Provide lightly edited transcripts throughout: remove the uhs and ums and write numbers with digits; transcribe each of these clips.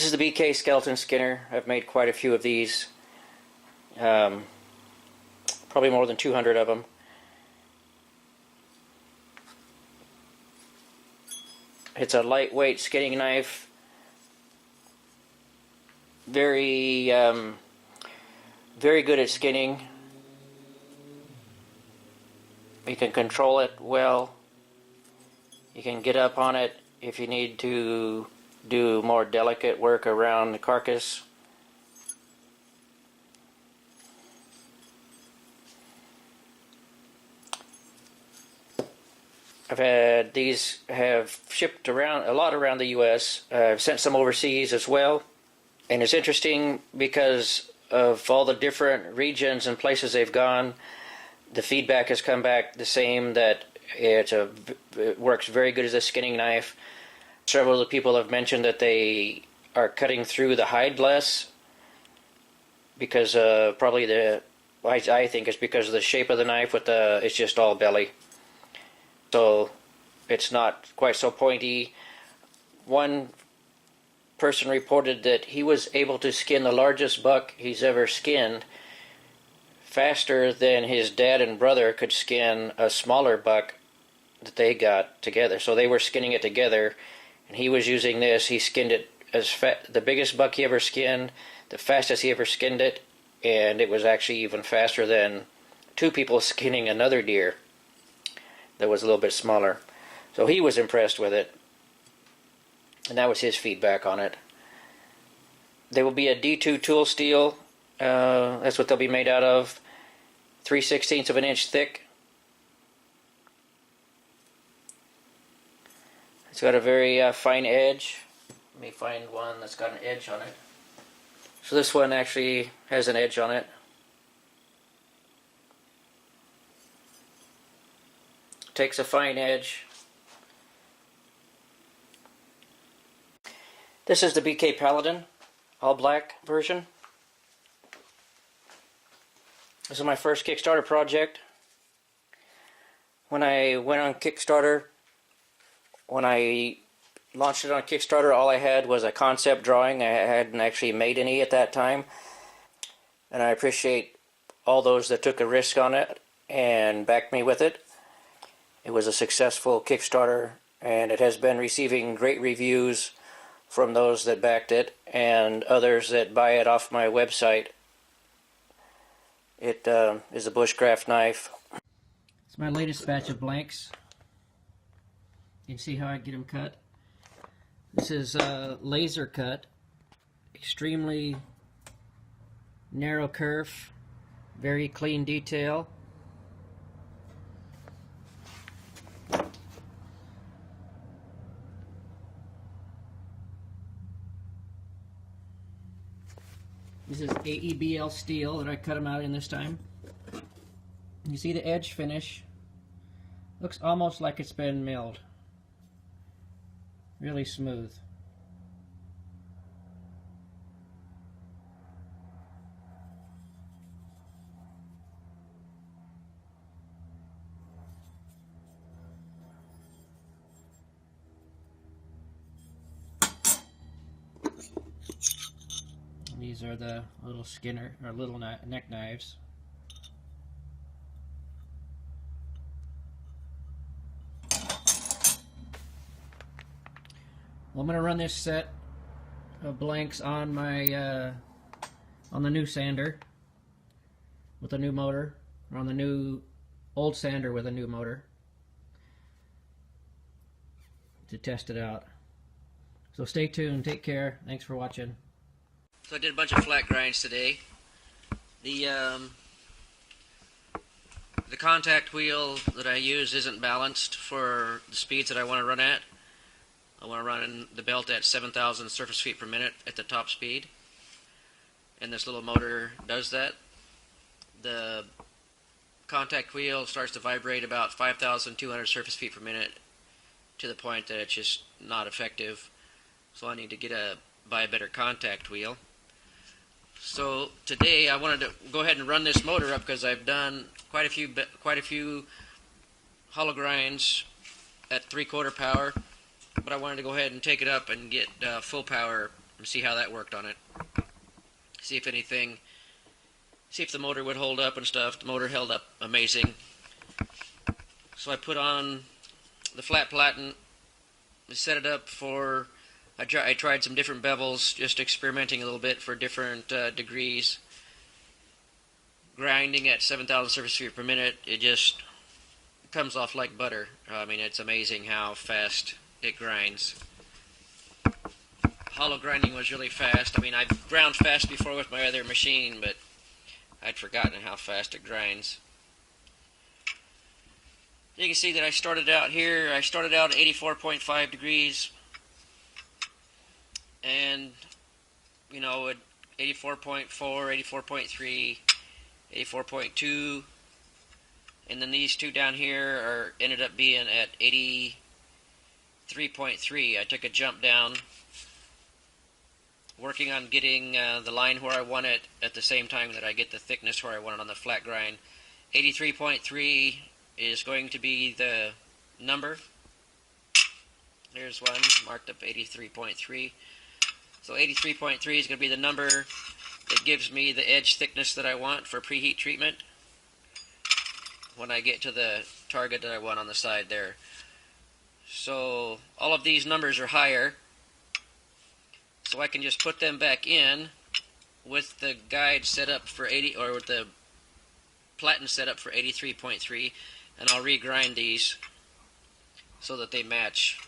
This is the BK skeleton skinner. I've made quite a few of these. Probably more than 200 of them. It's a lightweight skinning knife. Very good at skinning. You can control it well. You can get up on it if you need to do more delicate work around the carcass. I've had these have shipped around a lot around the U.S. I've sent some overseas as well, and it's interesting because of all the different regions and places they've gone. The feedback has come back the same, that it works very good as a skinning knife. Several of the people have mentioned that they are cutting through the hide less because probably I think it's because of the shape of the knife with it's just all belly. So it's not quite so pointy. One person reported that he was able to skin the largest buck he's ever skinned faster than his dad and brother could skin a smaller buck that they got together. So they were skinning it together, and he was using this. He skinned it the biggest buck he ever skinned, the fastest he ever skinned it, and it was actually even faster than two people skinning another deer that was a little bit smaller. So he was impressed with it, and that was his feedback on it. They will be a D2 tool steel. That's what they'll be made out of. 3/16 of an inch thick. It's got a very fine edge. Let me find one that's got an edge on it. So this one actually has an edge on it. Takes a fine edge. This is the BK Paladin, all black version. This is my first Kickstarter project. When I went on Kickstarter, when I launched it on Kickstarter, all I had was a concept drawing. I hadn't actually made any at that time. And I appreciate all those that took a risk on it and backed me with it. It was a successful Kickstarter, and it has been receiving great reviews from those that backed it and others that buy it off my website. It is a bushcraft knife. It's my latest batch of blanks. You can see how I get them cut. This is laser cut, extremely narrow curve, very clean detail. This is AEBL steel that I cut them out in this time. You see the edge finish. Looks almost like it's been milled. Really smooth. These are the little skinner or little neck knives. Well, I'm going to run this set of blanks on my on the new sander with a new motor, or on the new old sander with a new motor, to test it out. So stay tuned. Take care. Thanks for watching. So I did a bunch of flat grinds today. The contact wheel that I use isn't balanced for the speeds that I want to run at. I want to run the belt at 7,000 surface feet per minute at the top speed, and this little motor does that. The contact wheel starts to vibrate about 5,200 surface feet per minute, to the point that it's just not effective. So I need to buy a better contact wheel. So today I wanted to go ahead and run this motor up, because I've done quite a few hollow grinds at 3/4 power, but I wanted to go ahead and take it up and get full power and see how that worked on it. See if anything, see if the motor would hold up and stuff. The motor held up amazing. So I put on the flat platen, set it up for, I tried some different bevels, just experimenting a little bit for different degrees. Grinding at 7,000 surface feet per minute, it just comes off like butter. I mean, it's amazing how fast it grinds. Hollow grinding was really fast. I mean, I've ground fast before with my other machine, but I'd forgotten how fast it grinds. You can see that I started out here, I started out at 84.5 degrees, and, you know, at 84.4, 84.3, 84.2, and then these two down here ended up being at 83.3. I took a jump down, working on getting the line where I want it at the same time that I get the thickness where I want it on the flat grind. 83.3 is going to be the number. There's one marked up 83.3. So 83.3 is going to be the number that gives me the edge thickness that I want for preheat treatment when I get to the target that I want on the side there. So all of these numbers are higher, so I can just put them back in with the guide set up for 80, or with the platen set up for 83.3, and I'll regrind these so that they match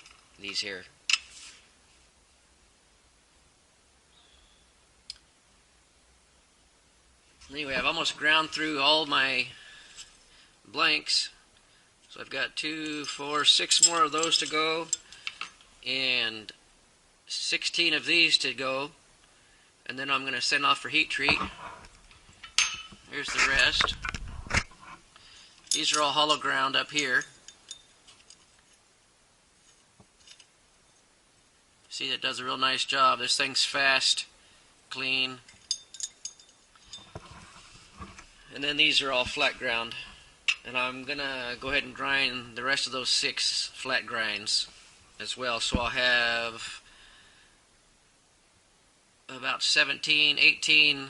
these here. Anyway, I've almost ground through all my blanks, so I've got 2, 4, 6 more of those to go, and 16 of these to go, and then I'm going to send off for heat treat. Here's the rest. These are all hollow ground up here. See, it does a real nice job. This thing's fast, clean. And then these are all flat ground. And I'm going to go ahead and grind the rest of those 6 flat grinds as well. So I'll have about 17, 18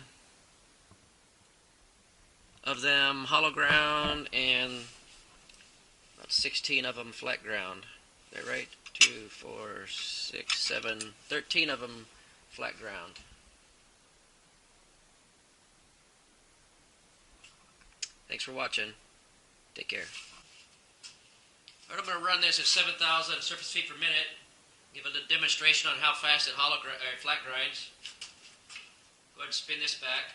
of them hollow ground and about 16 of them flat ground. Is that right? 2, 4, 6, 7, 13 of them flat ground. Thanks for watching. Take care. Alright, I'm going to run this at 7,000 surface feet per minute. Give it a demonstration on how fast it flat grinds. Go ahead and spin this back.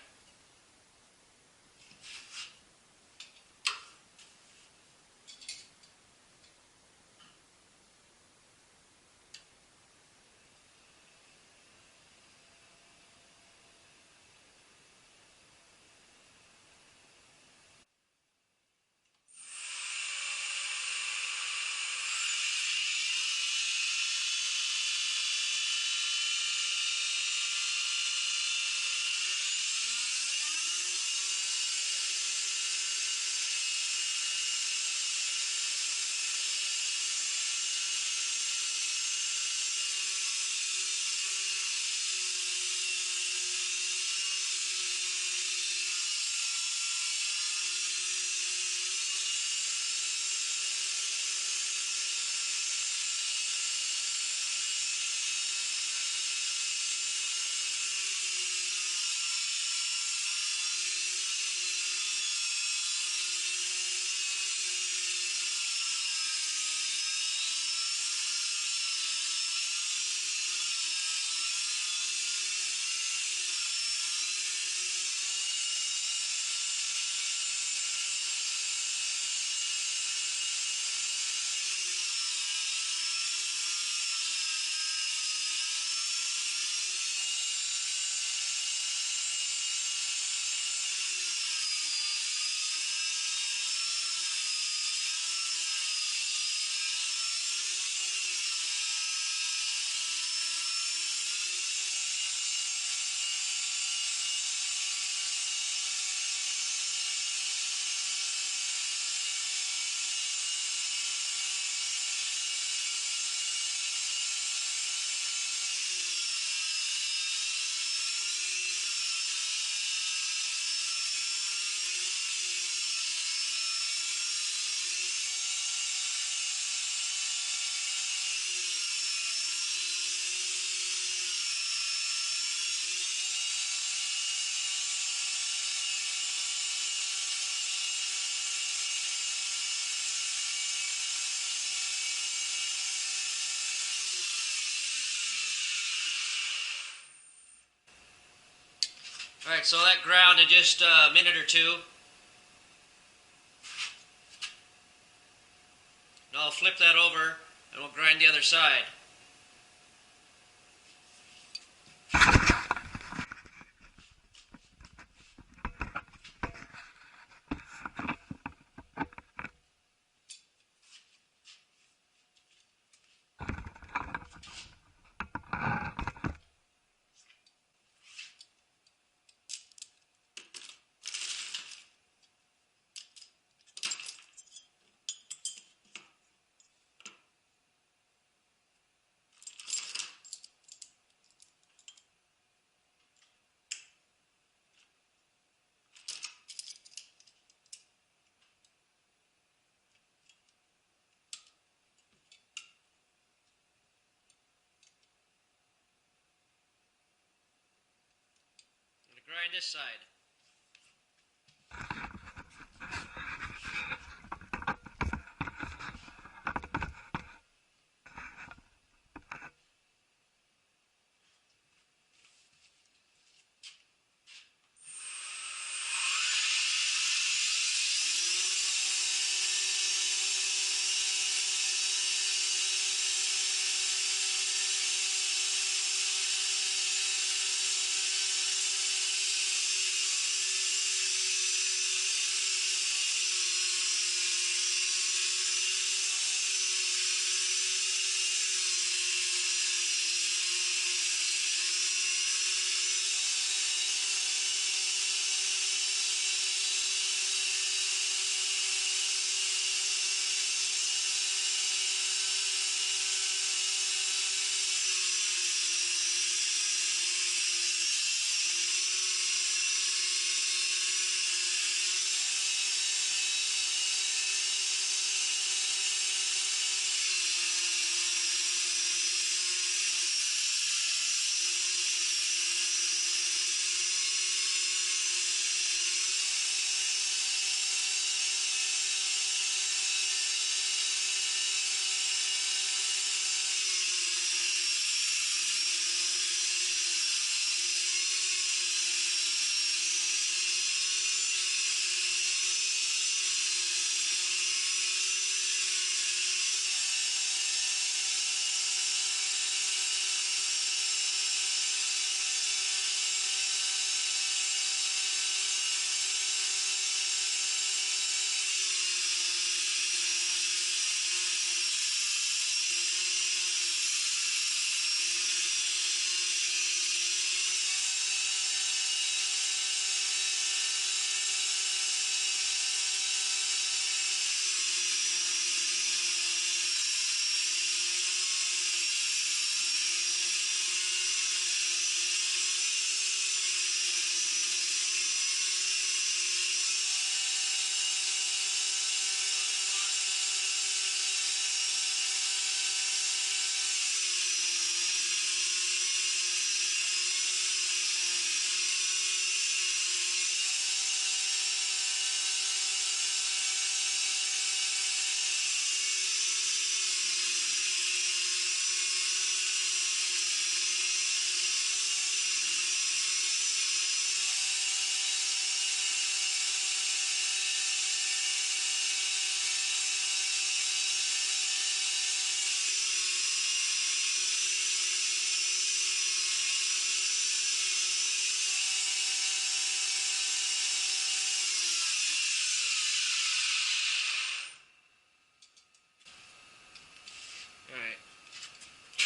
Alright, so that ground in just a minute or two. Now I'll flip that over and we'll grind the other side. Grind this side.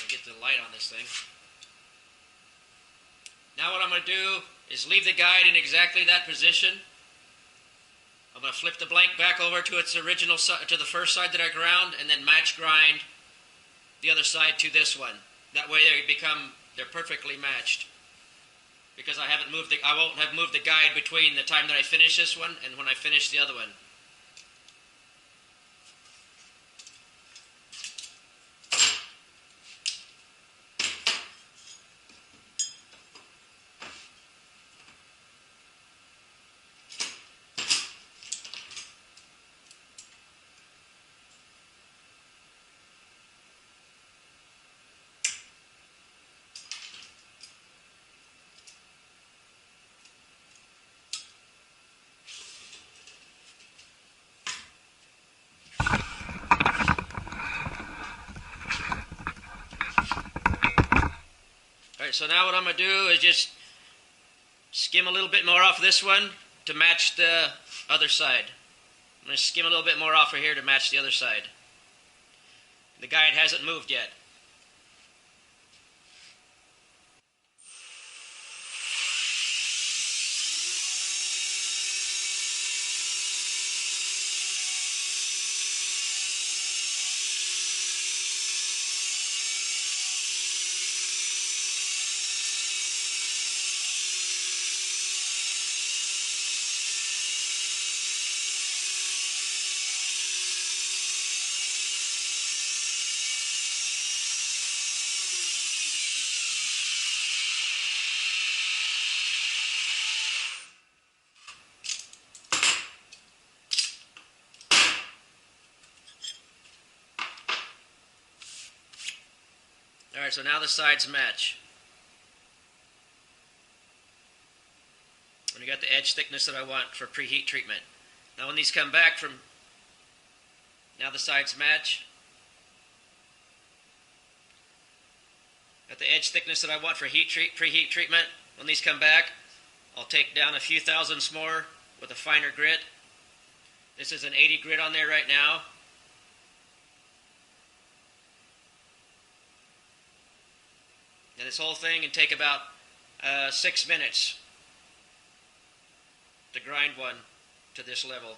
Get the light on this thing. Now what I'm going to do is leave the guide in exactly that position. I'm going to flip the blank back over to its original to the first side that I ground, and then match grind the other side to this one. That way they're perfectly matched. Because I won't have moved the guide between the time that I finish this one and when I finish the other one. Alright, so now what I'm going to do is just skim a little bit more off this one to match the other side. I'm going to skim a little bit more off of here to match the other side. The guide hasn't moved yet. Alright, so now the sides match. And you got the edge thickness that I want for preheat treatment. Now when these come back from, now the sides match. Got the edge thickness that I want for preheat treatment. When these come back, I'll take down a few thousandths more with a finer grit. This is an 80 grit on there right now. And this whole thing can take about 6 minutes to grind one to this level.